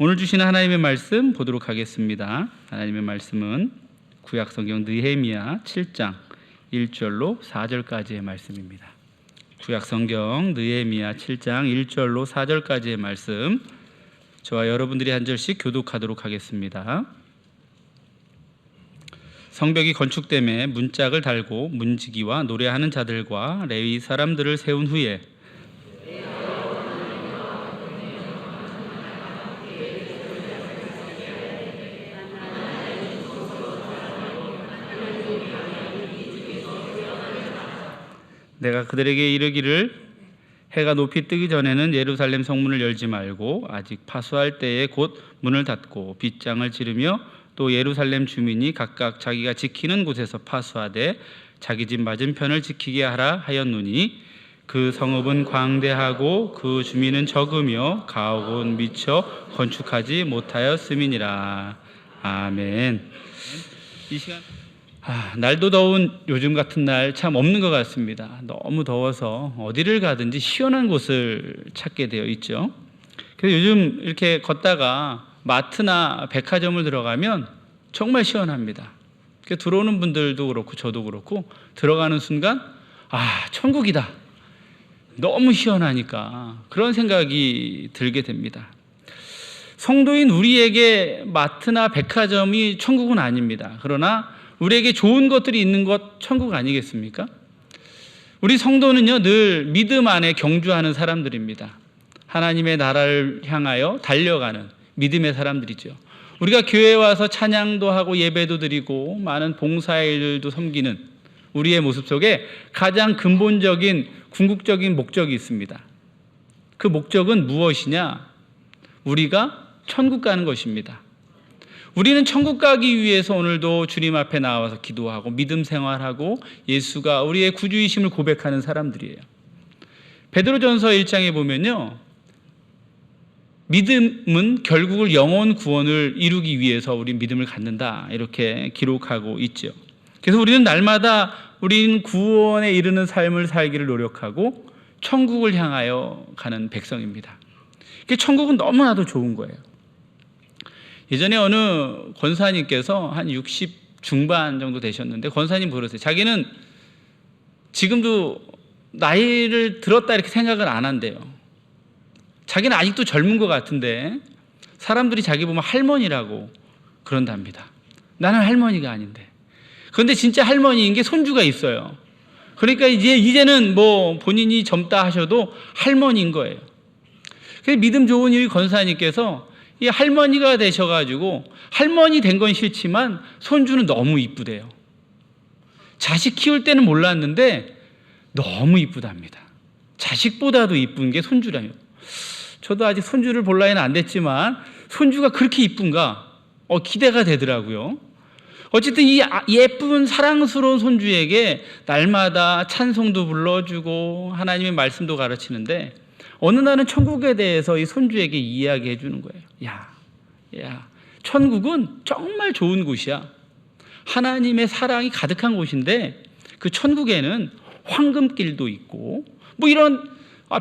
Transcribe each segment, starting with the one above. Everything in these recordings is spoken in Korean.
오늘 주시는 하나님의 말씀 보도록 하겠습니다. 하나님의 말씀은 구약성경 느헤미야 7장 1절로 4절까지의 말씀입니다. 구약성경 느헤미야 7장 1절로 4절까지의 말씀, 저와 여러분들이 한 절씩 교독하도록 하겠습니다. 성벽이 건축됨에 문짝을 달고 문지기와 노래하는 자들과 레위 사람들을 세운 후에 내가 그들에게 이르기를 해가 높이 뜨기 전에는 예루살렘 성문을 열지 말고 아직 파수할 때에 곧 문을 닫고 빗장을 지르며 또 예루살렘 주민이 각각 자기가 지키는 곳에서 파수하되 자기 집 맞은편을 지키게 하라 하였노니 그 성읍은 광대하고 그 주민은 적으며 가옥은 미처 건축하지 못하였음이니라. 아멘. 이 시간 날도 더운 요즘 같은 날 참 없는 것 같습니다. 너무 더워서 어디를 가든지 시원한 곳을 찾게 되어 있죠. 그래서 요즘 이렇게 걷다가 마트나 백화점을 들어가면 정말 시원합니다. 들어오는 분들도 그렇고 저도 그렇고 들어가는 순간 천국이다. 너무 시원하니까 그런 생각이 들게 됩니다. 성도인 우리에게 마트나 백화점이 천국은 아닙니다. 그러나 우리에게 좋은 것들이 있는 것 천국 아니겠습니까? 우리 성도는요, 늘 믿음 안에 경주하는 사람들입니다. 하나님의 나라를 향하여 달려가는 믿음의 사람들이죠. 우리가 교회에 와서 찬양도 하고 예배도 드리고 많은 봉사의 일들도 섬기는 우리의 모습 속에 가장 근본적인 궁극적인 목적이 있습니다. 그 목적은 무엇이냐? 우리가 천국 가는 것입니다. 우리는 천국 가기 위해서 오늘도 주님 앞에 나와서 기도하고 믿음 생활하고 예수가 우리의 구주이심을 고백하는 사람들이에요. 베드로전서 1장에 보면요, 믿음은 결국을 영혼 구원을 이루기 위해서 우리 믿음을 갖는다, 이렇게 기록하고 있죠. 그래서 우리는 날마다 우리는 구원에 이르는 삶을 살기를 노력하고 천국을 향하여 가는 백성입니다. 천국은 너무나도 좋은 거예요. 예전에 어느 권사님께서 한 60 중반 정도 되셨는데 권사님 그러세요. 자기는 지금도 나이를 들었다 이렇게 생각을 안 한대요. 자기는 아직도 젊은 것 같은데 사람들이 자기 보면 할머니라고 그런답니다. 나는 할머니가 아닌데. 그런데 진짜 할머니인 게 손주가 있어요. 그러니까 이제는 뭐 본인이 젊다 하셔도 할머니인 거예요. 그래서 믿음 좋은 이 권사님께서 이 할머니가 되셔가지고 할머니 된 건 싫지만 손주는 너무 이쁘대요. 자식 키울 때는 몰랐는데 너무 이쁘답니다. 자식보다도 이쁜 게 손주라요. 저도 아직 손주를 볼 나이는 안 됐지만 손주가 그렇게 이쁜가 기대가 되더라고요. 어쨌든 이 예쁜 사랑스러운 손주에게 날마다 찬송도 불러주고 하나님의 말씀도 가르치는데 어느 날은 천국에 대해서 이 손주에게 이야기해 주는 거예요. 야, 천국은 정말 좋은 곳이야. 하나님의 사랑이 가득한 곳인데 그 천국에는 황금길도 있고 뭐 이런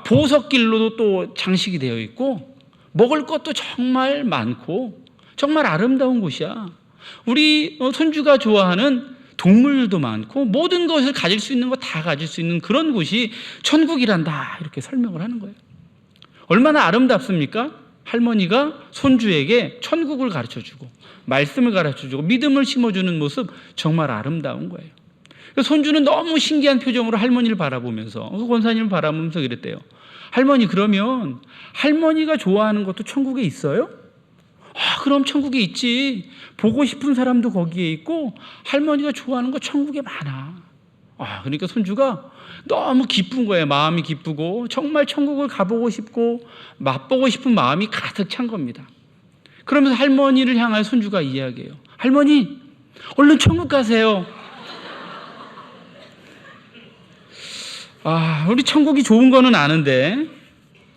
보석길로도 또 장식이 되어 있고 먹을 것도 정말 많고 정말 아름다운 곳이야. 우리 손주가 좋아하는 동물도 많고 모든 것을 가질 수 있는 거 다 가질 수 있는 그런 곳이 천국이란다, 이렇게 설명을 하는 거예요. 얼마나 아름답습니까? 할머니가 손주에게 천국을 가르쳐주고 말씀을 가르쳐주고 믿음을 심어주는 모습, 정말 아름다운 거예요. 손주는 너무 신기한 표정으로 할머니를 바라보면서 그 권사님을 바라보면서 그랬대요. 할머니, 그러면 할머니가 좋아하는 것도 천국에 있어요? 그럼 천국에 있지. 보고 싶은 사람도 거기에 있고 할머니가 좋아하는 거 천국에 많아. 그러니까 손주가 너무 기쁜 거예요. 마음이 기쁘고 정말 천국을 가보고 싶고 맛보고 싶은 마음이 가득 찬 겁니다. 그러면서 할머니를 향하여 손주가 이야기해요. 할머니, 얼른 천국 가세요. 우리 천국이 좋은 거는 아는데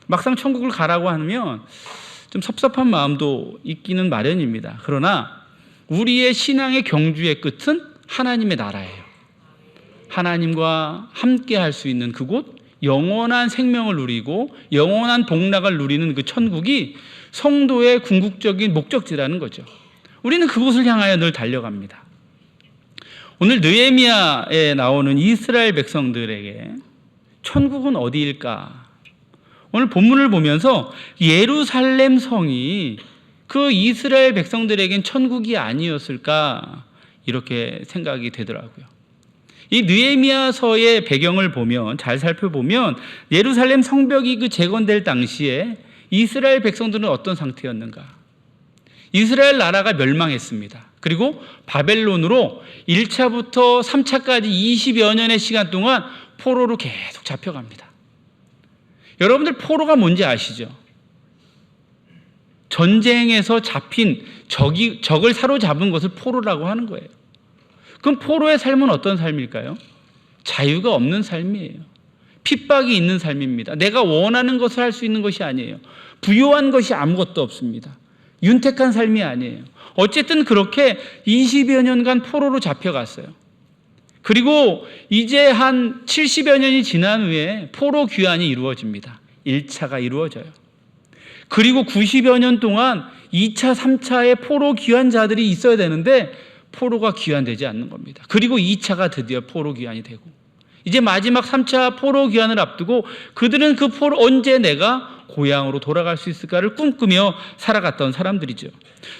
막상 천국을 가라고 하면 좀 섭섭한 마음도 있기는 마련입니다. 그러나 우리의 신앙의 경주의 끝은 하나님의 나라예요. 하나님과 함께 할 수 있는 그곳, 영원한 생명을 누리고 영원한 복락을 누리는 그 천국이 성도의 궁극적인 목적지라는 거죠. 우리는 그곳을 향하여 늘 달려갑니다. 오늘 느헤미야에 나오는 이스라엘 백성들에게 천국은 어디일까? 오늘 본문을 보면서 예루살렘 성이 그 이스라엘 백성들에겐 천국이 아니었을까? 이렇게 생각이 되더라고요. 이 느헤미야서의 배경을 보면, 잘 살펴보면 예루살렘 성벽이 그 재건될 당시에 이스라엘 백성들은 어떤 상태였는가? 이스라엘 나라가 멸망했습니다. 그리고 바벨론으로 1차부터 3차까지 20여 년의 시간 동안 포로로 계속 잡혀갑니다. 여러분들 포로가 뭔지 아시죠? 전쟁에서 잡힌 적을 사로잡은 것을 포로라고 하는 거예요. 그럼 포로의 삶은 어떤 삶일까요? 자유가 없는 삶이에요. 핍박이 있는 삶입니다. 내가 원하는 것을 할 수 있는 것이 아니에요. 부요한 것이 아무것도 없습니다. 윤택한 삶이 아니에요. 어쨌든 그렇게 20여 년간 포로로 잡혀갔어요. 그리고 이제 한 70여 년이 지난 후에 포로 귀환이 이루어집니다. 1차가 이루어져요. 그리고 90여 년 동안 2차, 3차의 포로 귀환자들이 있어야 되는데 포로가 귀환되지 않는 겁니다. 그리고 2차가 드디어 포로 귀환이 되고 이제 마지막 3차 포로 귀환을 앞두고 그들은 그 포로 언제 내가 고향으로 돌아갈 수 있을까를 꿈꾸며 살아갔던 사람들이죠.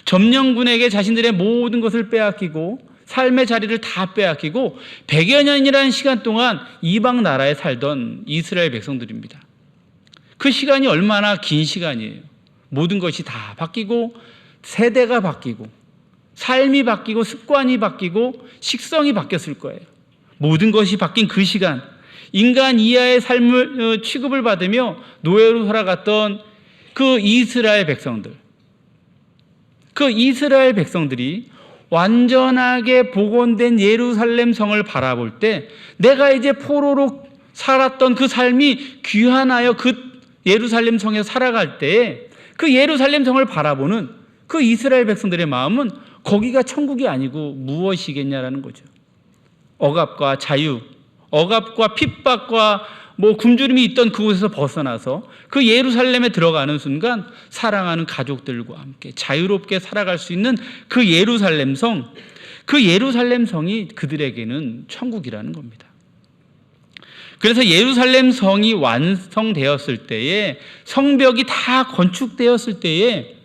점령군에게 자신들의 모든 것을 빼앗기고 삶의 자리를 다 빼앗기고 100여 년이라는 시간 동안 이방 나라에 살던 이스라엘 백성들입니다. 그 시간이 얼마나 긴 시간이에요. 모든 것이 다 바뀌고 세대가 바뀌고 삶이 바뀌고 습관이 바뀌고 식성이 바뀌었을 거예요. 모든 것이 바뀐 그 시간, 인간 이하의 삶을 취급을 받으며 노예로 살아갔던 그 이스라엘 백성들이 완전하게 복원된 예루살렘 성을 바라볼 때 내가 이제 포로로 살았던 그 삶이 귀환하여 그 예루살렘 성에 살아갈 때에 그 예루살렘 성을 바라보는 그 이스라엘 백성들의 마음은 거기가 천국이 아니고 무엇이겠냐라는 거죠. 억압과 자유, 억압과 핍박과 굶주림이 있던 그곳에서 벗어나서 그 예루살렘에 들어가는 순간 사랑하는 가족들과 함께 자유롭게 살아갈 수 있는 그 예루살렘 성, 그 예루살렘 성이 그들에게는 천국이라는 겁니다. 그래서 예루살렘 성이 완성되었을 때에 성벽이 다 건축되었을 때에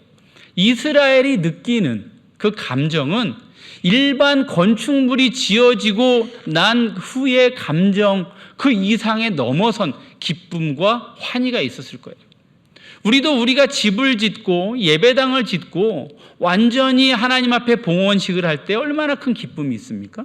이스라엘이 느끼는 그 감정은 일반 건축물이 지어지고 난 후의 감정 그 이상에 넘어선 기쁨과 환희가 있었을 거예요. 우리가 집을 짓고 예배당을 짓고 완전히 하나님 앞에 봉헌식을 할 때 얼마나 큰 기쁨이 있습니까?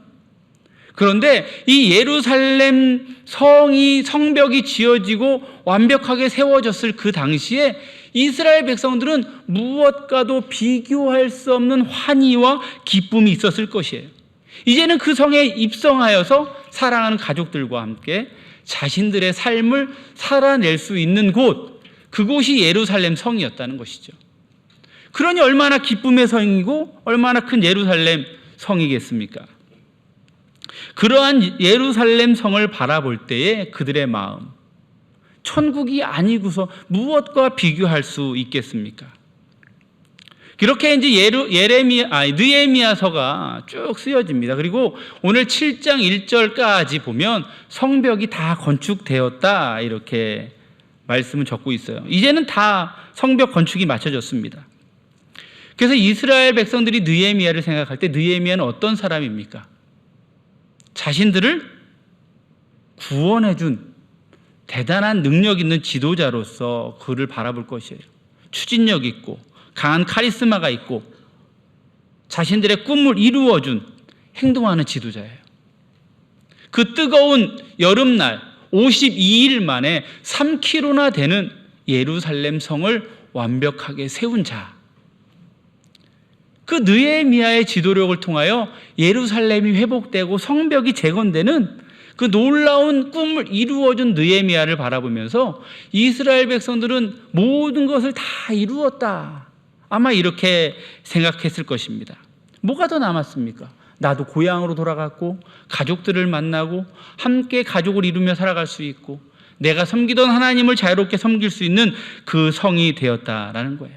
그런데 이 예루살렘 성벽이 지어지고 완벽하게 세워졌을 그 당시에 이스라엘 백성들은 무엇과도 비교할 수 없는 환희와 기쁨이 있었을 것이에요. 이제는 그 성에 입성하여서 사랑하는 가족들과 함께 자신들의 삶을 살아낼 수 있는 곳, 그곳이 예루살렘 성이었다는 것이죠. 그러니 얼마나 기쁨의 성이고 얼마나 큰 예루살렘 성이겠습니까? 그러한 예루살렘 성을 바라볼 때에 그들의 마음, 천국이 아니고서 무엇과 비교할 수 있겠습니까? 그렇게 이제 느헤미야서가 쭉 쓰여집니다. 그리고 오늘 7장 1절까지 보면 성벽이 다 건축되었다 이렇게 말씀을 적고 있어요. 이제는 다 성벽 건축이 마쳐졌습니다. 그래서 이스라엘 백성들이 느헤미야를 생각할 때 느헤미야는 어떤 사람입니까? 자신들을 구원해준 대단한 능력 있는 지도자로서 그를 바라볼 것이에요. 추진력 있고 강한 카리스마가 있고 자신들의 꿈을 이루어준 행동하는 지도자예요. 그 뜨거운 여름날 52일 만에 3km나 되는 예루살렘 성을 완벽하게 세운 자. 그 느헤미야의 지도력을 통하여 예루살렘이 회복되고 성벽이 재건되는 그 놀라운 꿈을 이루어준 느헤미야를 바라보면서 이스라엘 백성들은 모든 것을 다 이루었다. 아마 이렇게 생각했을 것입니다. 뭐가 더 남았습니까? 나도 고향으로 돌아갔고 가족들을 만나고 함께 가족을 이루며 살아갈 수 있고 내가 섬기던 하나님을 자유롭게 섬길 수 있는 그 성이 되었다라는 거예요.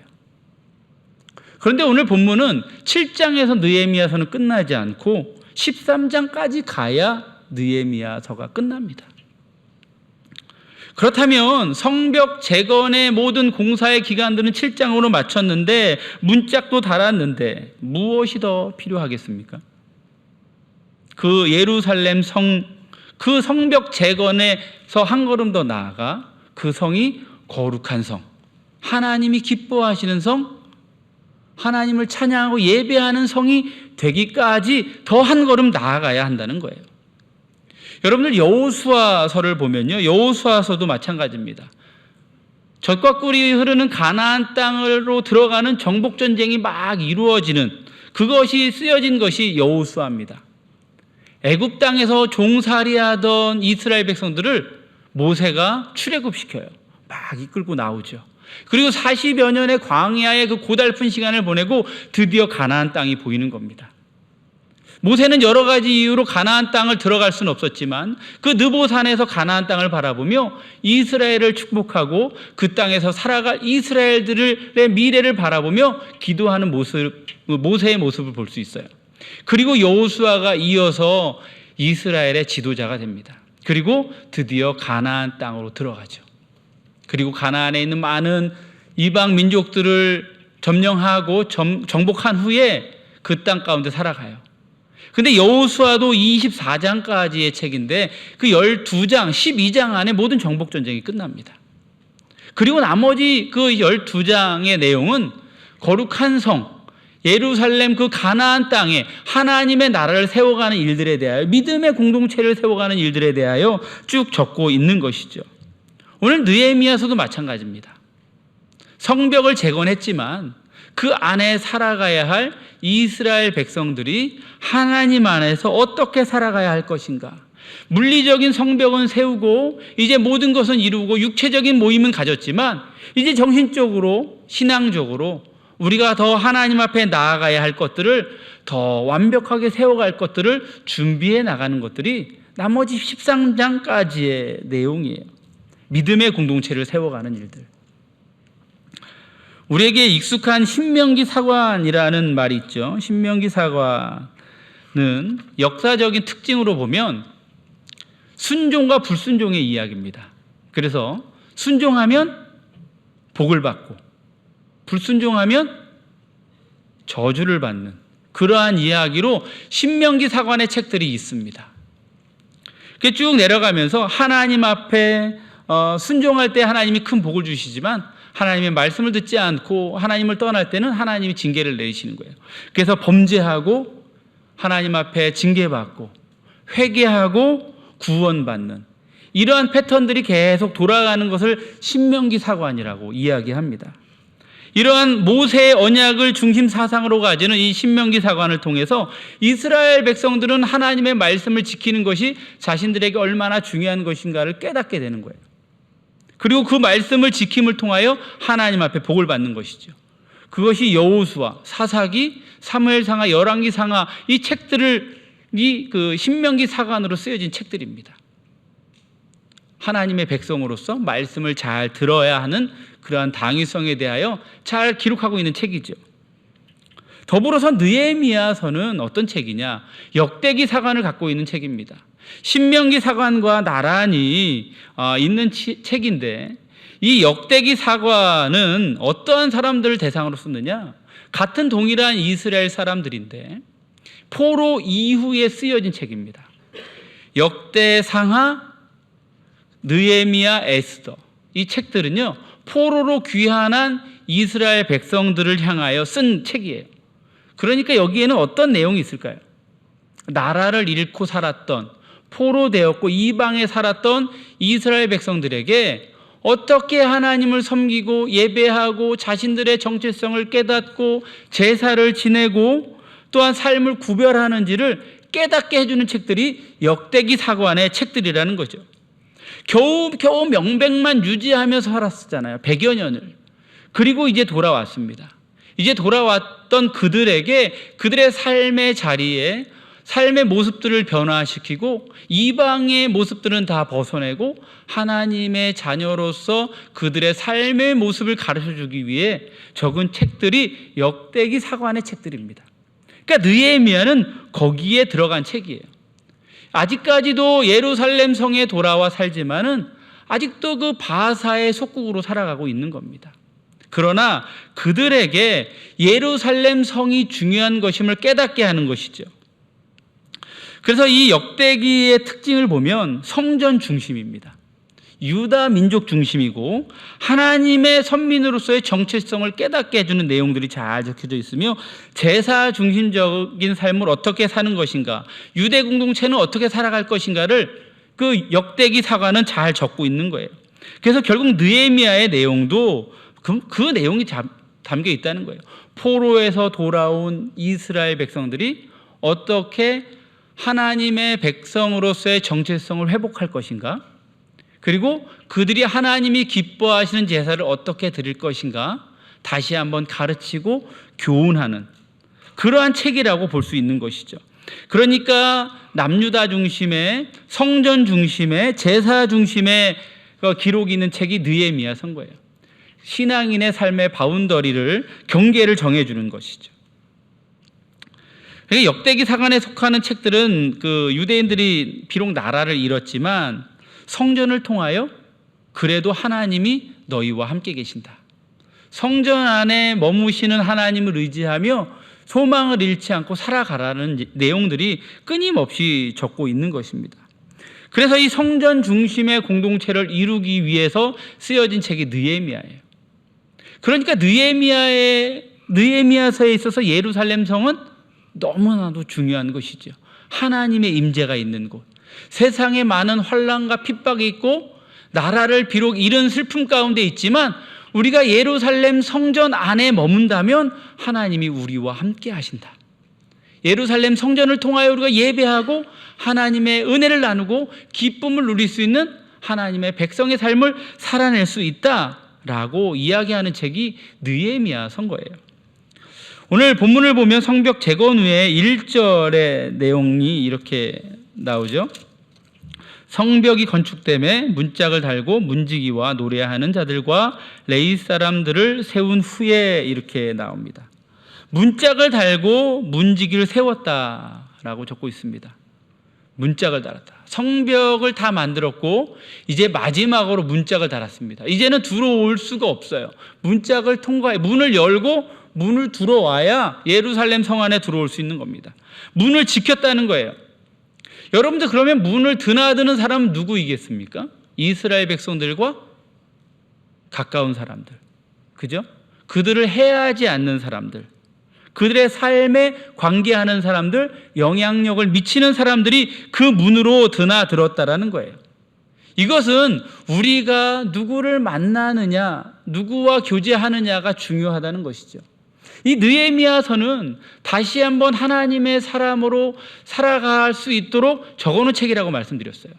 그런데 오늘 본문은 7장에서 느헤미야서는 끝나지 않고 13장까지 가야 느헤미야서가 끝납니다. 그렇다면 성벽 재건의 모든 공사의 기간들은 7장으로 마쳤는데 문짝도 달았는데 무엇이 더 필요하겠습니까? 그 예루살렘 그 성벽 재건에서 한 걸음 더 나아가 그 성이 거룩한 성, 하나님이 기뻐하시는 성, 하나님을 찬양하고 예배하는 성이 되기까지 더 한 걸음 나아가야 한다는 거예요. 여러분들 여호수아서를 보면요, 여호수아서도 마찬가지입니다. 젖과 꿀이 흐르는 가나안 땅으로 들어가는 정복 전쟁이 막 이루어지는 그것이 쓰여진 것이 여호수아입니다. 애굽 땅에서 종살이하던 이스라엘 백성들을 모세가 출애굽시켜요. 막 이끌고 나오죠. 그리고 40여 년의 광야의 그 고달픈 시간을 보내고 드디어 가나안 땅이 보이는 겁니다. 모세는 여러 가지 이유로 가나안 땅을 들어갈 수는 없었지만 그 느보산에서 가나안 땅을 바라보며 이스라엘을 축복하고 그 땅에서 살아갈 이스라엘들의 미래를 바라보며 기도하는 모세의 모습을 볼 수 있어요. 그리고 여호수아가 이어서 이스라엘의 지도자가 됩니다. 그리고 드디어 가나안 땅으로 들어가죠. 그리고 가나안에 있는 많은 이방 민족들을 점령하고 정복한 후에 그 땅 가운데 살아가요. 근데 여호수아도 24장까지의 책인데 그 12장, 12장 안에 모든 정복 전쟁이 끝납니다. 그리고 나머지 그 12장의 내용은 거룩한 성, 예루살렘 그 가나안 땅에 하나님의 나라를 세워가는 일들에 대하여, 믿음의 공동체를 세워가는 일들에 대하여 쭉 적고 있는 것이죠. 오늘 느헤미야서도 마찬가지입니다. 성벽을 재건했지만 그 안에 살아가야 할 이스라엘 백성들이 하나님 안에서 어떻게 살아가야 할 것인가. 물리적인 성벽은 세우고 이제 모든 것은 이루고 육체적인 모임은 가졌지만 이제 정신적으로, 신앙적으로 우리가 더 하나님 앞에 나아가야 할 것들을, 더 완벽하게 세워갈 것들을 준비해 나가는 것들이 나머지 13장까지의 내용이에요. 믿음의 공동체를 세워가는 일들. 우리에게 익숙한 신명기 사관이라는 말이 있죠. 신명기 사관은 역사적인 특징으로 보면 순종과 불순종의 이야기입니다. 그래서 순종하면 복을 받고 불순종하면 저주를 받는 그러한 이야기로 신명기 사관의 책들이 있습니다. 쭉 내려가면서 하나님 앞에 순종할 때 하나님이 큰 복을 주시지만 하나님의 말씀을 듣지 않고 하나님을 떠날 때는 하나님이 징계를 내리시는 거예요. 그래서 범죄하고 하나님 앞에 징계받고 회개하고 구원받는 이러한 패턴들이 계속 돌아가는 것을 신명기 사관이라고 이야기합니다. 이러한 모세의 언약을 중심 사상으로 가지는 이 신명기 사관을 통해서 이스라엘 백성들은 하나님의 말씀을 지키는 것이 자신들에게 얼마나 중요한 것인가를 깨닫게 되는 거예요. 그리고 그 말씀을 지킴을 통하여 하나님 앞에 복을 받는 것이죠. 그것이 여호수아, 사사기, 사무엘상하, 열왕기상하 이 책들을 그 신명기 사관으로 쓰여진 책들입니다. 하나님의 백성으로서 말씀을 잘 들어야 하는 그러한 당위성에 대하여 잘 기록하고 있는 책이죠. 더불어서 느헤미야서는 어떤 책이냐? 역대기 사관을 갖고 있는 책입니다. 신명기 사관과 나란히 있는 책인데 이 역대기 사관은 어떠한 사람들을 대상으로 쓰느냐? 같은 동일한 이스라엘 사람들인데 포로 이후에 쓰여진 책입니다. 역대상하, 느헤미야, 에스더 이 책들은요 포로로 귀환한 이스라엘 백성들을 향하여 쓴 책이에요. 그러니까 여기에는 어떤 내용이 있을까요? 나라를 잃고 살았던, 포로되었고 이방에 살았던 이스라엘 백성들에게 어떻게 하나님을 섬기고 예배하고 자신들의 정체성을 깨닫고 제사를 지내고 또한 삶을 구별하는지를 깨닫게 해주는 책들이 역대기 사관의 책들이라는 거죠. 겨우 명백만 유지하면서 살았잖아요. 100여 년을. 그리고 이제 돌아왔습니다. 이제 돌아왔던 그들에게 그들의 삶의 자리에 삶의 모습들을 변화시키고 이방의 모습들은 다 벗어내고 하나님의 자녀로서 그들의 삶의 모습을 가르쳐주기 위해 적은 책들이 역대기 사관의 책들입니다. 그러니까 느헤미야는 거기에 들어간 책이에요. 아직까지도 예루살렘 성에 돌아와 살지만은 아직도 그 바사의 속국으로 살아가고 있는 겁니다. 그러나 그들에게 예루살렘 성이 중요한 것임을 깨닫게 하는 것이죠. 그래서 이 역대기의 특징을 보면 성전 중심입니다. 유다 민족 중심이고 하나님의 선민으로서의 정체성을 깨닫게 해주는 내용들이 잘 적혀져 있으며 제사 중심적인 삶을 어떻게 사는 것인가, 유대 공동체는 어떻게 살아갈 것인가를 그 역대기 사관은 잘 적고 있는 거예요. 그래서 결국 느헤미야의 내용도 그 내용이 담겨 있다는 거예요. 포로에서 돌아온 이스라엘 백성들이 어떻게 하나님의 백성으로서의 정체성을 회복할 것인가, 그리고 그들이 하나님이 기뻐하시는 제사를 어떻게 드릴 것인가 다시 한번 가르치고 교훈하는 그러한 책이라고 볼 수 있는 것이죠. 그러니까 남유다 중심의 성전 중심의 제사 중심의 기록이 있는 책이 느헤미야 선거예요. 신앙인의 삶의 바운더리를 경계를 정해주는 것이죠. 역대기 사관에 속하는 책들은 그 유대인들이 비록 나라를 잃었지만 성전을 통하여 그래도 하나님이 너희와 함께 계신다. 성전 안에 머무시는 하나님을 의지하며 소망을 잃지 않고 살아가라는 내용들이 끊임없이 적고 있는 것입니다. 그래서 이 성전 중심의 공동체를 이루기 위해서 쓰여진 책이 느헤미야예요. 그러니까 느헤미야서에 있어서 예루살렘 성은 너무나도 중요한 것이죠. 하나님의 임재가 있는 곳. 세상에 많은 환난과 핍박이 있고 나라를 비록 잃은 슬픔 가운데 있지만 우리가 예루살렘 성전 안에 머문다면 하나님이 우리와 함께 하신다. 예루살렘 성전을 통하여 우리가 예배하고 하나님의 은혜를 나누고 기쁨을 누릴 수 있는 하나님의 백성의 삶을 살아낼 수 있다라고 이야기하는 책이 느헤미야 선거예요. 오늘 본문을 보면 성벽 재건 후에 1절의 내용이 이렇게 나오죠. 성벽이 건축됨에 문짝을 달고 문지기와 노래하는 자들과 레위 사람들을 세운 후에 이렇게 나옵니다. 문짝을 달고 문지기를 세웠다라고 적고 있습니다. 문짝을 달았다. 성벽을 다 만들었고 이제 마지막으로 문짝을 달았습니다. 이제는 들어올 수가 없어요. 문짝을 통과해 문을 열고 문을 들어와야 예루살렘 성 안에 들어올 수 있는 겁니다. 문을 지켰다는 거예요. 여러분들 그러면 문을 드나드는 사람은 누구이겠습니까? 이스라엘 백성들과 가까운 사람들, 그죠? 그들을 해하지 않는 사람들, 그들의 삶에 관계하는 사람들, 영향력을 미치는 사람들이 그 문으로 드나들었다라는 거예요. 이것은 우리가 누구를 만나느냐, 누구와 교제하느냐가 중요하다는 것이죠. 이 느헤미야서는 다시 한번 하나님의 사람으로 살아갈 수 있도록 적어놓은 책이라고 말씀드렸어요.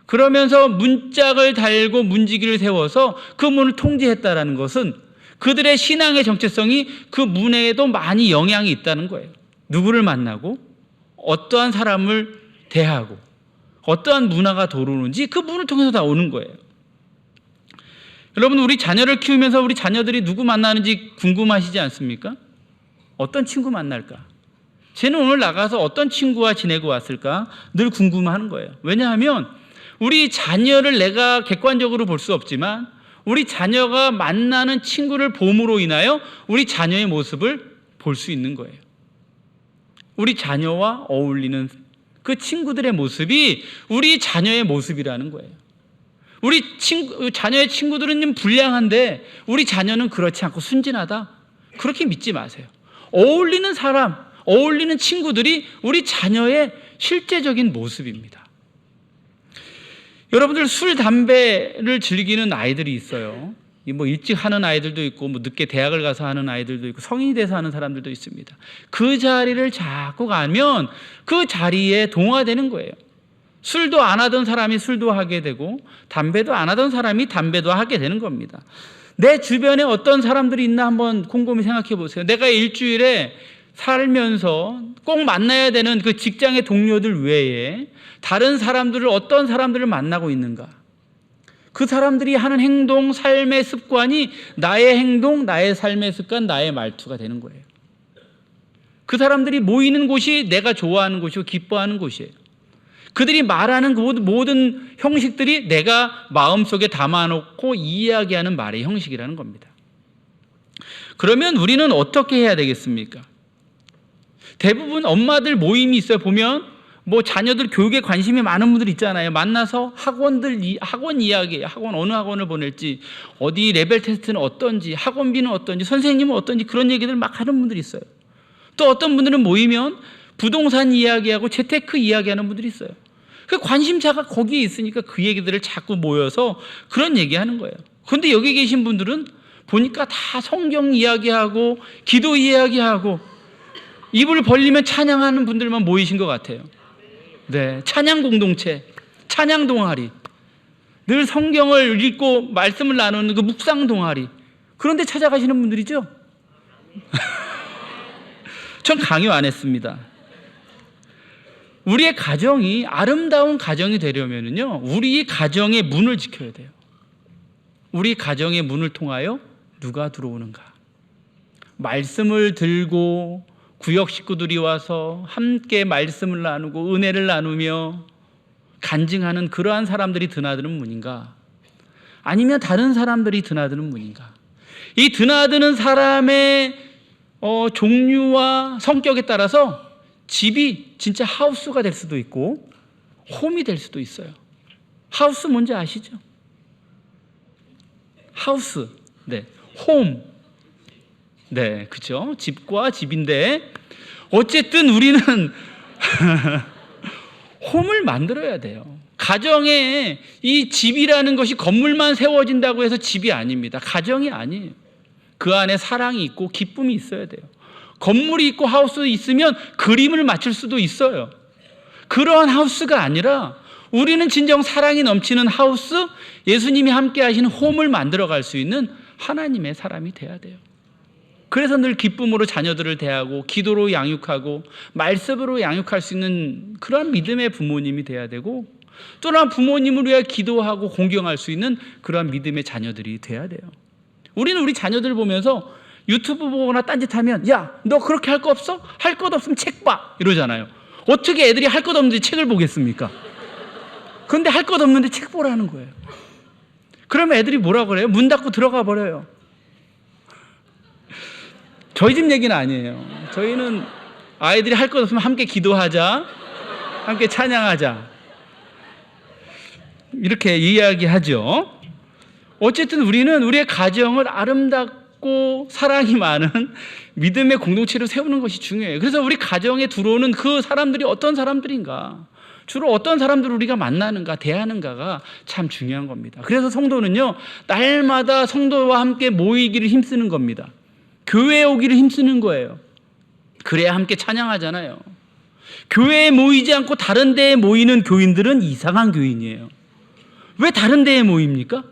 그러면서 문짝을 달고 문지기를 세워서 그 문을 통제했다라는 것은 그들의 신앙의 정체성이 그 문에도 많이 영향이 있다는 거예요. 누구를 만나고 어떠한 사람을 대하고 어떠한 문화가 들어오는지 그 문을 통해서 다 오는 거예요. 여러분, 우리 자녀를 키우면서 우리 자녀들이 누구 만나는지 궁금하시지 않습니까? 어떤 친구 만날까? 쟤는 오늘 나가서 어떤 친구와 지내고 왔을까? 늘 궁금한 거예요. 왜냐하면 우리 자녀를 내가 객관적으로 볼 수 없지만 우리 자녀가 만나는 친구를 봄으로 인하여 우리 자녀의 모습을 볼 수 있는 거예요. 우리 자녀와 어울리는 그 친구들의 모습이 우리 자녀의 모습이라는 거예요. 우리 자녀의 친구들은 좀 불량한데 우리 자녀는 그렇지 않고 순진하다. 그렇게 믿지 마세요. 어울리는 사람, 어울리는 친구들이 우리 자녀의 실제적인 모습입니다. 여러분들 술, 담배를 즐기는 아이들이 있어요. 뭐 일찍 하는 아이들도 있고 뭐 늦게 대학을 가서 하는 아이들도 있고 성인이 돼서 하는 사람들도 있습니다. 그 자리를 자꾸 가면 그 자리에 동화되는 거예요. 술도 안 하던 사람이 술도 하게 되고 담배도 안 하던 사람이 담배도 하게 되는 겁니다. 내 주변에 어떤 사람들이 있나 한번 곰곰이 생각해 보세요. 내가 일주일에 살면서 꼭 만나야 되는 그 직장의 동료들 외에 다른 사람들을 어떤 사람들을 만나고 있는가? 그 사람들이 하는 행동, 삶의 습관이 나의 행동, 나의 삶의 습관, 나의 말투가 되는 거예요. 그 사람들이 모이는 곳이 내가 좋아하는 곳이고 기뻐하는 곳이에요. 그들이 말하는 그 모든 형식들이 내가 마음속에 담아놓고 이야기하는 말의 형식이라는 겁니다. 그러면 우리는 어떻게 해야 되겠습니까? 대부분 엄마들 모임이 있어요. 보면 뭐 자녀들 교육에 관심이 많은 분들 있잖아요. 만나서 학원 이야기해요. 어느 학원을 보낼지, 어디 레벨 테스트는 어떤지, 학원비는 어떤지, 선생님은 어떤지 그런 얘기들 막 하는 분들이 있어요. 또 어떤 분들은 모이면 부동산 이야기하고 재테크 이야기하는 분들이 있어요. 그 관심사가 거기에 있으니까 그 얘기들을 자꾸 모여서 그런 얘기하는 거예요. 그런데 여기 계신 분들은 보니까 다 성경 이야기하고 기도 이야기하고 입을 벌리면 찬양하는 분들만 모이신 것 같아요. 네, 찬양 공동체, 찬양 동아리, 늘 성경을 읽고 말씀을 나누는 그 묵상 동아리, 그런데 찾아가시는 분들이죠. 전 강요 안 했습니다. 우리의 가정이 아름다운 가정이 되려면요, 우리 가정의 문을 지켜야 돼요. 우리 가정의 문을 통하여 누가 들어오는가? 말씀을 들고 구역 식구들이 와서 함께 말씀을 나누고 은혜를 나누며 간증하는 그러한 사람들이 드나드는 문인가? 아니면 다른 사람들이 드나드는 문인가? 이 드나드는 사람의 종류와 성격에 따라서 집이 진짜 하우스가 될 수도 있고 홈이 될 수도 있어요. 하우스 뭔지 아시죠? 하우스, 네, 홈. 네, 그죠? 집과 집인데 어쨌든 우리는 홈을 만들어야 돼요. 가정에 이 집이라는 것이 건물만 세워진다고 해서 집이 아닙니다. 가정이 아니에요. 그 안에 사랑이 있고 기쁨이 있어야 돼요. 건물이 있고 하우스 있으면 그림을 맞출 수도 있어요. 그러한 하우스가 아니라 우리는 진정 사랑이 넘치는 하우스, 예수님이 함께 하시는 홈을 만들어갈 수 있는 하나님의 사람이 돼야 돼요. 그래서 늘 기쁨으로 자녀들을 대하고 기도로 양육하고 말씀으로 양육할 수 있는 그런 믿음의 부모님이 돼야 되고, 또한 부모님을 위해 기도하고 공경할 수 있는 그런 믿음의 자녀들이 돼야 돼요. 우리는 우리 자녀들 보면서 유튜브 보거나 딴짓하면 야, 너 그렇게 할 거 없어? 할 것 없으면 책 봐 이러잖아요. 어떻게 애들이 할 것 없는데 책을 보겠습니까? 그런데 할 것 없는데 책 보라는 거예요. 그러면 애들이 뭐라 그래요? 문 닫고 들어가 버려요. 저희 집 얘기는 아니에요. 저희는 아이들이 할 것 없으면 함께 기도하자, 함께 찬양하자, 이렇게 이야기하죠. 어쨌든 우리는 우리의 가정을 아름답고 사랑이 많은 믿음의 공동체로 세우는 것이 중요해요. 그래서 우리 가정에 들어오는 그 사람들이 어떤 사람들인가, 주로 어떤 사람들을 우리가 만나는가, 대하는가가 참 중요한 겁니다. 그래서 성도는요, 날마다 성도와 함께 모이기를 힘쓰는 겁니다. 교회에 오기를 힘쓰는 거예요. 그래야 함께 찬양하잖아요. 교회에 모이지 않고 다른 데에 모이는 교인들은 이상한 교인이에요. 왜 다른 데에 모입니까?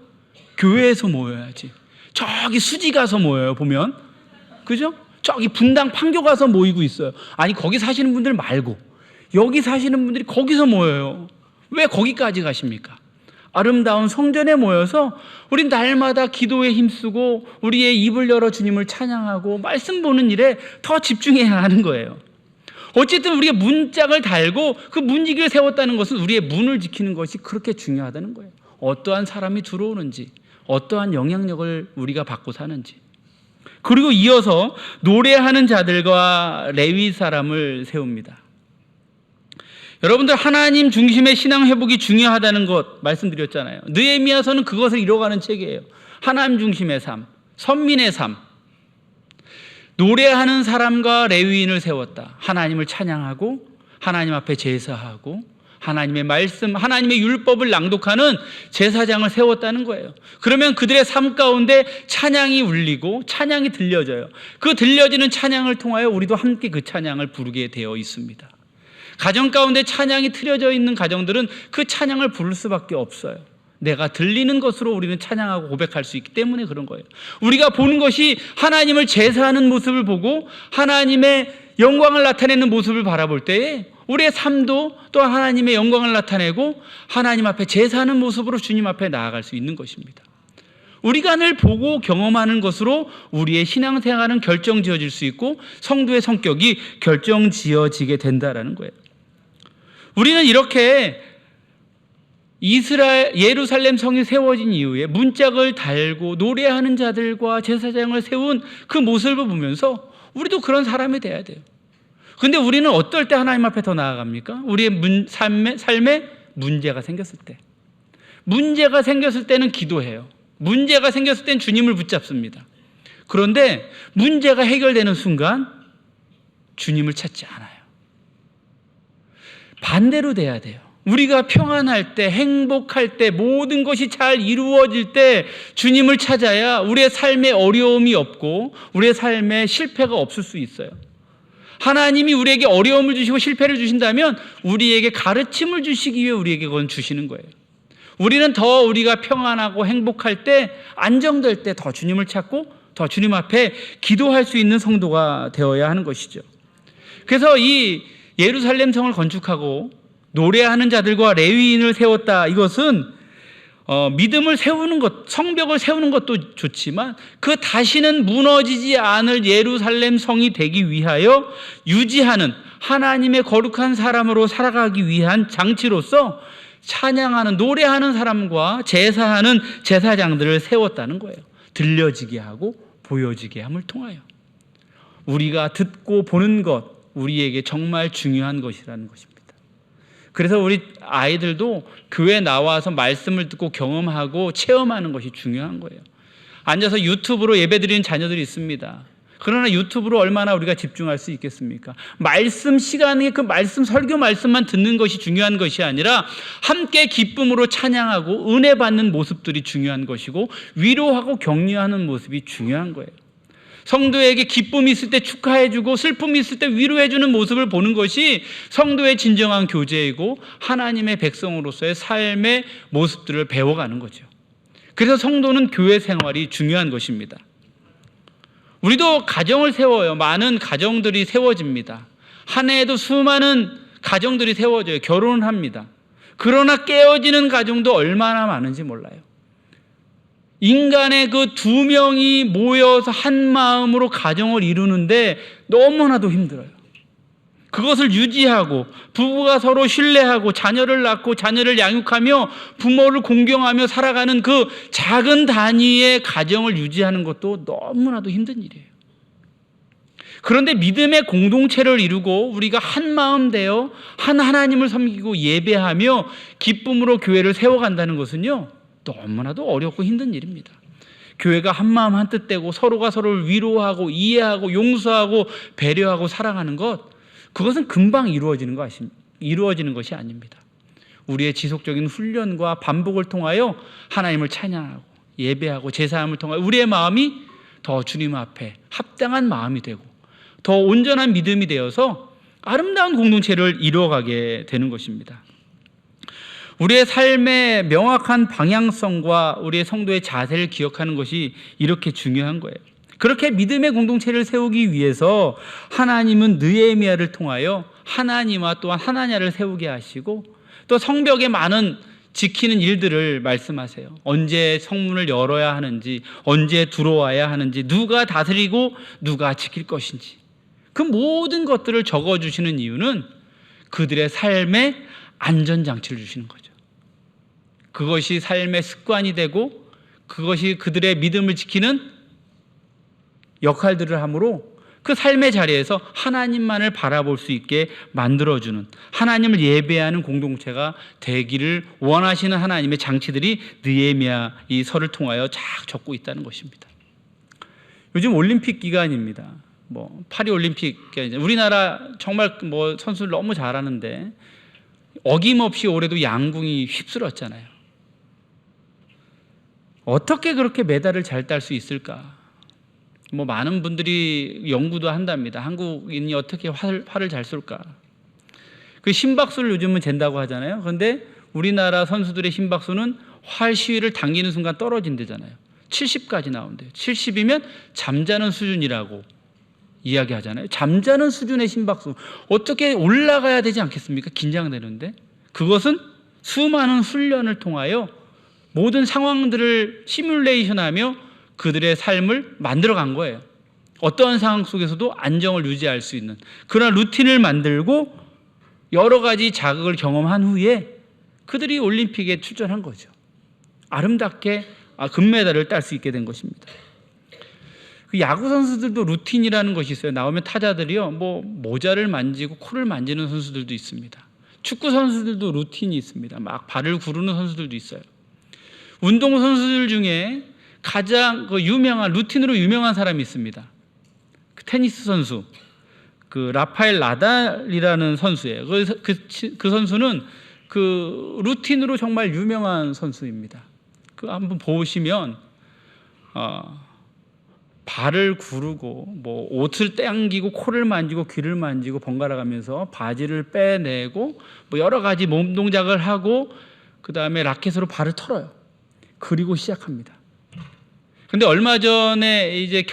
교회에서 모여야지. 저기 수지 가서 모여요, 보면. 그죠? 저기 분당 판교 가서 모이고 있어요. 아니, 거기 사시는 분들 말고 여기 사시는 분들이 거기서 모여요. 왜 거기까지 가십니까? 아름다운 성전에 모여서 우리 날마다 기도에 힘쓰고 우리의 입을 열어 주님을 찬양하고 말씀 보는 일에 더 집중해야 하는 거예요. 어쨌든 우리가 문짝을 달고 그 문지기를 세웠다는 것은 우리의 문을 지키는 것이 그렇게 중요하다는 거예요. 어떠한 사람이 들어오는지, 어떠한 영향력을 우리가 받고 사는지. 그리고 이어서 노래하는 자들과 레위 사람을 세웁니다. 여러분들, 하나님 중심의 신앙 회복이 중요하다는 것 말씀드렸잖아요. 느헤미야서는 그것을 이뤄가는 책이에요. 하나님 중심의 삶, 선민의 삶. 노래하는 사람과 레위인을 세웠다. 하나님을 찬양하고 하나님 앞에 제사하고 하나님의 말씀, 하나님의 율법을 낭독하는 제사장을 세웠다는 거예요. 그러면 그들의 삶 가운데 찬양이 울리고 찬양이 들려져요. 그 들려지는 찬양을 통하여 우리도 함께 그 찬양을 부르게 되어 있습니다. 가정 가운데 찬양이 틀어져 있는 가정들은 그 찬양을 부를 수밖에 없어요. 내가 들리는 것으로 우리는 찬양하고 고백할 수 있기 때문에 그런 거예요. 우리가 보는 것이 하나님을 제사하는 모습을 보고 하나님의 영광을 나타내는 모습을 바라볼 때에 우리의 삶도 또한 하나님의 영광을 나타내고 하나님 앞에 제사하는 모습으로 주님 앞에 나아갈 수 있는 것입니다. 우리가 늘 보고 경험하는 것으로 우리의 신앙생활은 결정지어질 수 있고 성도의 성격이 결정지어지게 된다라는 거예요. 우리는 이렇게 예루살렘 성이 세워진 이후에 문짝을 달고 노래하는 자들과 제사장을 세운 그 모습을 보면서 우리도 그런 사람이 돼야 돼요. 근데 우리는 어떨 때 하나님 앞에 더 나아갑니까? 우리의 삶에 문제가 생겼을 때. 문제가 생겼을 때는 기도해요. 문제가 생겼을 땐 주님을 붙잡습니다. 그런데 문제가 해결되는 순간 주님을 찾지 않아요. 반대로 돼야 돼요. 우리가 평안할 때, 행복할 때, 모든 것이 잘 이루어질 때 주님을 찾아야 우리의 삶에 어려움이 없고 우리의 삶에 실패가 없을 수 있어요. 하나님이 우리에게 어려움을 주시고 실패를 주신다면 우리에게 가르침을 주시기 위해 우리에게 그건 주시는 거예요. 우리는 더 우리가 평안하고 행복할 때, 안정될 때 더 주님을 찾고 더 주님 앞에 기도할 수 있는 성도가 되어야 하는 것이죠. 그래서 이 예루살렘 성을 건축하고 노래하는 자들과 레위인을 세웠다. 이것은 믿음을 세우는 것, 성벽을 세우는 것도 좋지만 그 다시는 무너지지 않을 예루살렘 성이 되기 위하여 유지하는 하나님의 거룩한 사람으로 살아가기 위한 장치로서 찬양하는, 노래하는 사람과 제사하는 제사장들을 세웠다는 거예요. 들려지게 하고 보여지게 함을 통하여. 우리가 듣고 보는 것, 우리에게 정말 중요한 것이라는 것입니다. 그래서 우리 아이들도 교회 나와서 말씀을 듣고 경험하고 체험하는 것이 중요한 거예요. 앉아서 유튜브로 예배드리는 자녀들이 있습니다. 그러나 유튜브로 얼마나 우리가 집중할 수 있겠습니까? 말씀 시간에 그 말씀, 설교 말씀만 듣는 것이 중요한 것이 아니라 함께 기쁨으로 찬양하고 은혜 받는 모습들이 중요한 것이고 위로하고 격려하는 모습이 중요한 거예요. 성도에게 기쁨이 있을 때 축하해주고 슬픔이 있을 때 위로해주는 모습을 보는 것이 성도의 진정한 교제이고 하나님의 백성으로서의 삶의 모습들을 배워가는 거죠. 그래서 성도는 교회 생활이 중요한 것입니다. 우리도 가정을 세워요. 많은 가정들이 세워집니다. 한 해에도 수많은 가정들이 세워져요. 결혼을 합니다. 그러나 깨어지는 가정도 얼마나 많은지 몰라요. 인간의 그 두 명이 모여서 한 마음으로 가정을 이루는데 너무나도 힘들어요. 그것을 유지하고 부부가 서로 신뢰하고 자녀를 낳고 자녀를 양육하며 부모를 공경하며 살아가는 그 작은 단위의 가정을 유지하는 것도 너무나도 힘든 일이에요. 그런데 믿음의 공동체를 이루고 우리가 한 마음 되어 한 하나님을 섬기고 예배하며 기쁨으로 교회를 세워간다는 것은요, 너무나도 어렵고 힘든 일입니다. 교회가 한 마음 한 뜻 되고 서로가 서로를 위로하고 이해하고 용서하고 배려하고 사랑하는 것, 그것은 금방 이루어지는 것이 아닙니다. 우리의 지속적인 훈련과 반복을 통하여 하나님을 찬양하고 예배하고 제사함을 통하여 우리의 마음이 더 주님 앞에 합당한 마음이 되고 더 온전한 믿음이 되어서 아름다운 공동체를 이루어가게 되는 것입니다. 우리의 삶의 명확한 방향성과 우리의 성도의 자세를 기억하는 것이 이렇게 중요한 거예요. 그렇게 믿음의 공동체를 세우기 위해서 하나님은 느헤미야를 통하여 하나님과 또한 하나냐를 세우게 하시고 또 성벽에 많은 지키는 일들을 말씀하세요. 언제 성문을 열어야 하는지, 언제 들어와야 하는지, 누가 다스리고 누가 지킬 것인지, 그 모든 것들을 적어주시는 이유는 그들의 삶에 안전장치를 주시는 거죠. 그것이 삶의 습관이 되고 그것이 그들의 믿음을 지키는 역할들을 함으로 그 삶의 자리에서 하나님만을 바라볼 수 있게 만들어주는, 하나님을 예배하는 공동체가 되기를 원하시는 하나님의 장치들이 느헤미야 이 설을 통하여 쫙 적고 있다는 것입니다. 요즘 올림픽 기간입니다. 파리 올림픽, 우리나라 정말 선수들 너무 잘하는데 어김없이 올해도 양궁이 휩쓸었잖아요. 어떻게 그렇게 메달을 잘 딸 수 있을까? 많은 분들이 연구도 한답니다. 한국인이 어떻게 활을 잘 쏠까? 그 심박수를 요즘은 잰다고 하잖아요. 그런데 우리나라 선수들의 심박수는 활 시위를 당기는 순간 떨어진대잖아요. 70까지 나온대요. 70이면 잠자는 수준이라고 이야기하잖아요. 잠자는 수준의 심박수. 어떻게 올라가야 되지 않겠습니까? 긴장되는데. 그것은 수많은 훈련을 통하여 모든 상황들을 시뮬레이션하며 그들의 삶을 만들어간 거예요. 어떠한 상황 속에서도 안정을 유지할 수 있는 그런 루틴을 만들고 여러 가지 자극을 경험한 후에 그들이 올림픽에 출전한 거죠. 아름답게 금메달을 딸 수 있게 된 것입니다. 그 야구 선수들도 루틴이라는 것이 있어요. 나오면 타자들이요, 모자를 만지고 코를 만지는 선수들도 있습니다. 축구 선수들도 루틴이 있습니다. 막 발을 구르는 선수들도 있어요. 운동 선수들 중에 가장 유명한 루틴으로 유명한 사람이 있습니다. 그 테니스 선수, 그 라파엘 나달이라는 선수예요. 그 선수는 그 루틴으로 정말 유명한 선수입니다. 그 한번 보시면 발을 구르고 옷을 당기고 코를 만지고 귀를 만지고 번갈아 가면서 바지를 빼내고 여러 가지 몸 동작을 하고 그 다음에 라켓으로 발을 털어요. 그리고 시작합니다. 근데 얼마 전에 이제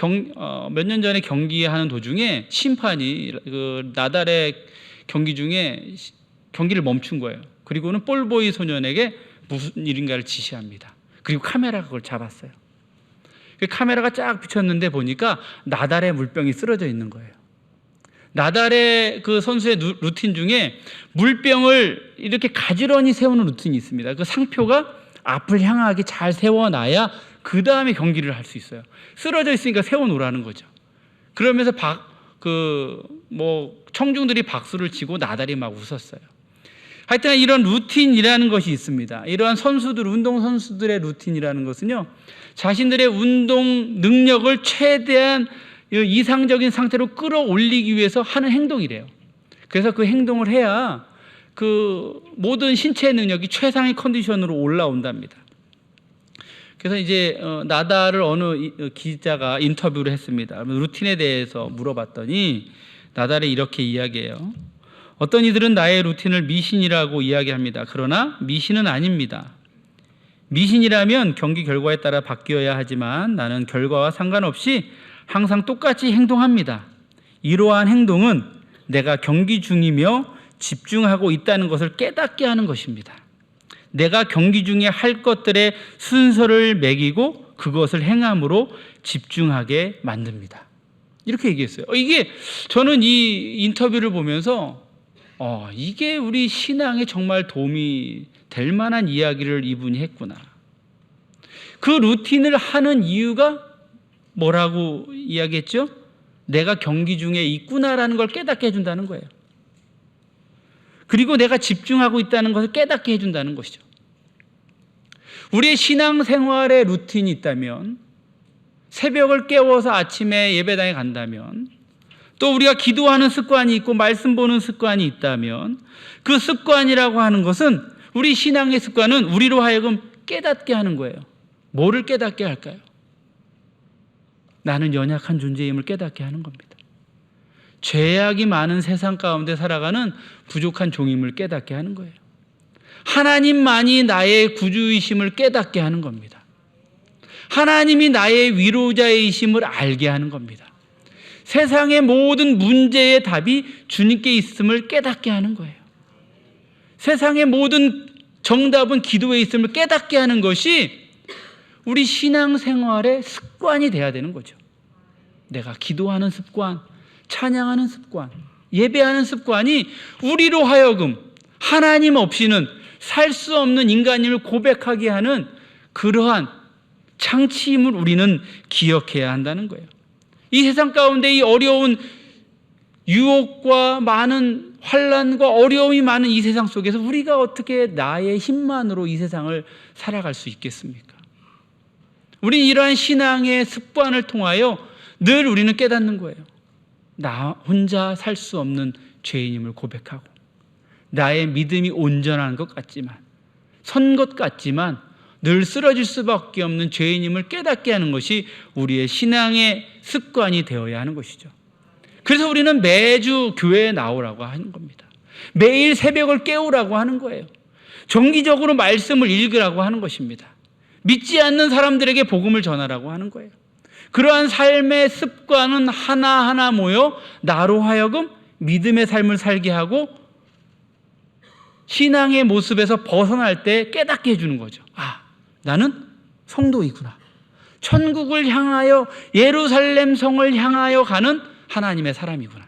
몇 년 전에 경기하는 도중에 심판이 그 나달의 경기 중에 경기를 멈춘 거예요. 그리고는 볼보이 소년에게 무슨 일인가를 지시합니다. 그리고 카메라가 그걸 잡았어요. 카메라가 쫙 비쳤는데 보니까 나달의 물병이 쓰러져 있는 거예요. 나달의 그 선수의 루틴 중에 물병을 이렇게 가지런히 세우는 루틴이 있습니다. 그 상표가 앞을 향하게 잘 세워놔야 그 다음에 경기를 할 수 있어요. 쓰러져 있으니까 세워놓으라는 거죠. 그러면서 청중들이 박수를 치고 나달이 막 웃었어요. 하여튼 이런 루틴이라는 것이 있습니다. 이러한 운동 선수들의 루틴이라는 것은요, 자신들의 운동 능력을 최대한 이상적인 상태로 끌어올리기 위해서 하는 행동이래요. 그래서 그 행동을 해야 그 모든 신체 능력이 최상의 컨디션으로 올라온답니다. 그래서 이제 나달을 어느 기자가 인터뷰를 했습니다. 루틴에 대해서 물어봤더니 나달이 이렇게 이야기해요. 어떤 이들은 나의 루틴을 미신이라고 이야기합니다. 그러나 미신은 아닙니다. 미신이라면 경기 결과에 따라 바뀌어야 하지만 나는 결과와 상관없이 항상 똑같이 행동합니다. 이러한 행동은 내가 경기 중이며 집중하고 있다는 것을 깨닫게 하는 것입니다. 내가 경기 중에 할 것들의 순서를 매기고 그것을 행함으로 집중하게 만듭니다. 이렇게 얘기했어요. 이게 저는 이 인터뷰를 보면서 이게 우리 신앙에 정말 도움이 될 만한 이야기를 이분이 했구나. 그 루틴을 하는 이유가 뭐라고 이야기했죠? 내가 경기 중에 있구나라는 걸 깨닫게 해준다는 거예요. 그리고 내가 집중하고 있다는 것을 깨닫게 해준다는 것이죠. 우리의 신앙생활에 루틴이 있다면, 새벽을 깨워서 아침에 예배당에 간다면, 또 우리가 기도하는 습관이 있고 말씀 보는 습관이 있다면, 그 습관이라고 하는 것은, 우리 신앙의 습관은 우리로 하여금 깨닫게 하는 거예요. 뭐를 깨닫게 할까요? 나는 연약한 존재임을 깨닫게 하는 겁니다. 죄악이 많은 세상 가운데 살아가는 부족한 종임을 깨닫게 하는 거예요. 하나님만이 나의 구주이심을 깨닫게 하는 겁니다. 하나님이 나의 위로자이심을 알게 하는 겁니다. 세상의 모든 문제의 답이 주님께 있음을 깨닫게 하는 거예요. 세상의 모든 정답은 기도에 있음을 깨닫게 하는 것이 우리 신앙생활의 습관이 돼야 되는 거죠. 내가 기도하는 습관, 찬양하는 습관, 예배하는 습관이 우리로 하여금 하나님 없이는 살 수 없는 인간임을 고백하게 하는 그러한 창치임을 우리는 기억해야 한다는 거예요. 이 세상 가운데 이 어려운 유혹과 많은 환난과 어려움이 많은 이 세상 속에서 우리가 어떻게 나의 힘만으로 이 세상을 살아갈 수 있겠습니까? 우리는 이러한 신앙의 습관을 통하여 늘 우리는 깨닫는 거예요. 나 혼자 살 수 없는 죄인임을 고백하고, 나의 믿음이 온전한 것 같지만, 선 것 같지만 늘 쓰러질 수밖에 없는 죄인임을 깨닫게 하는 것이 우리의 신앙의 습관이 되어야 하는 것이죠. 그래서 우리는 매주 교회에 나오라고 하는 겁니다. 매일 새벽을 깨우라고 하는 거예요. 정기적으로 말씀을 읽으라고 하는 것입니다. 믿지 않는 사람들에게 복음을 전하라고 하는 거예요. 그러한 삶의 습관은 하나하나 모여 나로 하여금 믿음의 삶을 살게 하고 신앙의 모습에서 벗어날 때 깨닫게 해주는 거죠. 아, 나는 성도이구나. 천국을 향하여, 예루살렘 성을 향하여 가는 하나님의 사람이구나.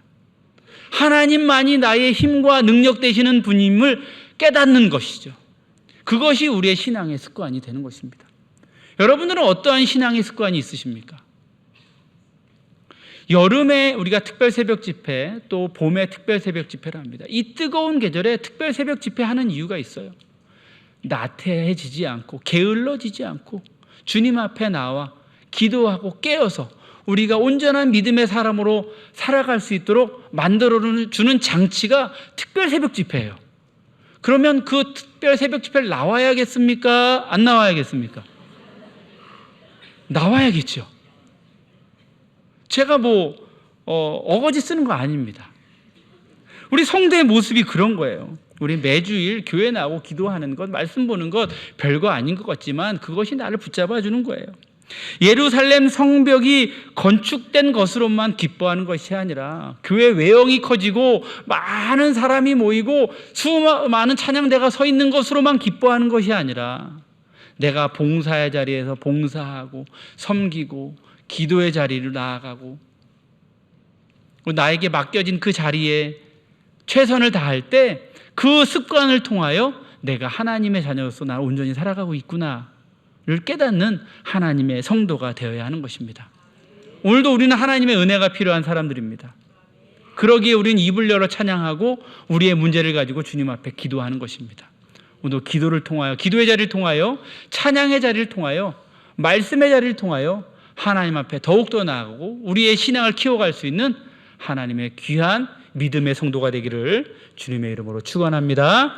하나님만이 나의 힘과 능력 되시는 분임을 깨닫는 것이죠. 그것이 우리의 신앙의 습관이 되는 것입니다. 여러분들은 어떠한 신앙의 습관이 있으십니까? 여름에 우리가 특별 새벽 집회, 또 봄에 특별 새벽 집회를 합니다. 이 뜨거운 계절에 특별 새벽 집회 하는 이유가 있어요. 나태해지지 않고 게을러지지 않고 주님 앞에 나와 기도하고 깨어서 우리가 온전한 믿음의 사람으로 살아갈 수 있도록 만들어주는 장치가 특별 새벽 집회예요. 그러면 그 특별 새벽 집회를 나와야겠습니까? 안 나와야겠습니까? 나와야겠죠. 제가 어거지 쓰는 거 아닙니다. 우리 성도의 모습이 그런 거예요. 우리 매주일 교회 나오고 기도하는 것, 말씀 보는 것 별거 아닌 것 같지만 그것이 나를 붙잡아 주는 거예요. 예루살렘 성벽이 건축된 것으로만 기뻐하는 것이 아니라 교회 외형이 커지고 많은 사람이 모이고 수많은 찬양대가 서 있는 것으로만 기뻐하는 것이 아니라 내가 봉사의 자리에서 봉사하고 섬기고 기도의 자리를 나아가고 나에게 맡겨진 그 자리에 최선을 다할 때 그 습관을 통하여 내가 하나님의 자녀로서 나를 온전히 살아가고 있구나를 깨닫는 하나님의 성도가 되어야 하는 것입니다. 오늘도 우리는 하나님의 은혜가 필요한 사람들입니다. 그러기에 우리는 입을 열어 찬양하고 우리의 문제를 가지고 주님 앞에 기도하는 것입니다. 오늘 기도를 통하여, 기도의 자리를 통하여, 찬양의 자리를 통하여, 말씀의 자리를 통하여 하나님 앞에 더욱더 나아가고 우리의 신앙을 키워갈 수 있는 하나님의 귀한 믿음의 성도가 되기를 주님의 이름으로 축원합니다.